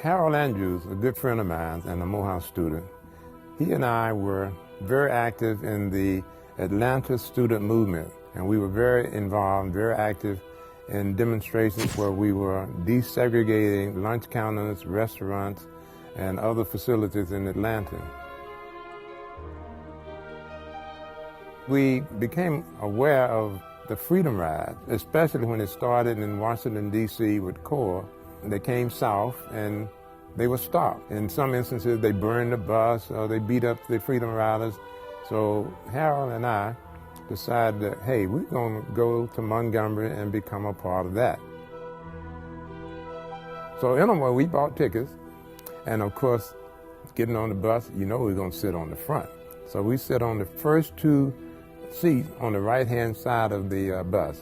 Harold Andrews, a good friend of mine and a Morehouse student, he and I were very active in the Atlanta student movement, and we were very involved, very active in demonstrations where we were desegregating lunch counters, restaurants, and other facilities in Atlanta. We became aware of the Freedom Ride, especially when it started in Washington, D.C. with CORE. They came south and they were stopped. In some instances, they burned the bus or they beat up the Freedom Riders. So Harold and I decided that, hey, we're going to go to Montgomery and become a part of that. So anyway, we bought tickets. And of course, getting on the bus, you know we're going to sit on the front. So we sit on the first two seats on the right-hand side of the bus.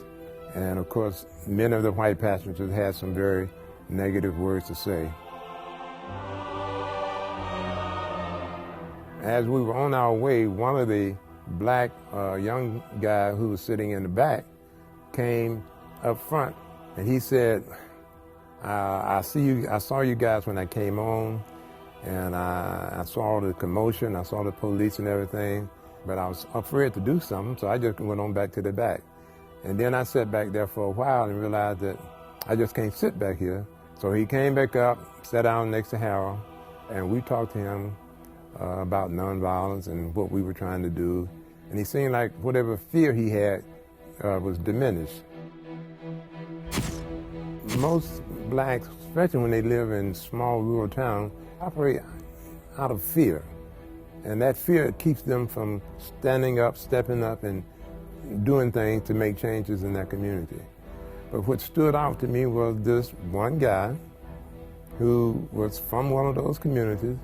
And of course, many of the white passengers had some very negative words to say. As we were on our way, one of the black young guys who was sitting in the back came up front, and he said, I saw you guys when I came on, and I saw the commotion, I saw the police and everything, but I was afraid to do something, so I just went on back to the back. And then I sat back there for a while and realized that I just can't sit back here. So he came back up, sat down next to Harold, and we talked to him about nonviolence and what we were trying to do. And he seemed like whatever fear he had was diminished. Most blacks, especially when they live in small rural towns, operate out of fear. And that fear keeps them from standing up, stepping up, and doing things to make changes in their community. But what stood out to me was this one guy who was from one of those communities,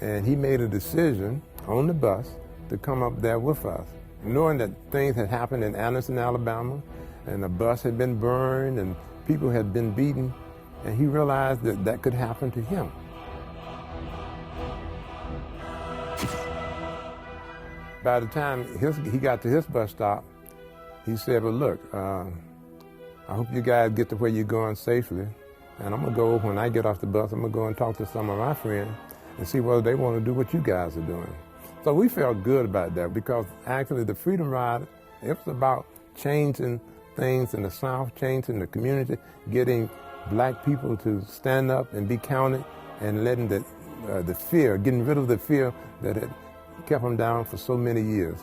and he made a decision on the bus to come up there with us, knowing that things had happened in Anderson, Alabama, and the bus had been burned and people had been beaten, and he realized that that could happen to him. By the time he got to his bus stop, he said, well, look, I hope you guys get to where you're going safely, and I'm going to go, when I get off the bus, I'm going to go and talk to some of my friends and see whether they want to do what you guys are doing. So we felt good about that, because actually the Freedom Ride, it was about changing things in the South, changing the community, getting black people to stand up and be counted, and letting the fear, getting rid of the fear that had kept them down for so many years.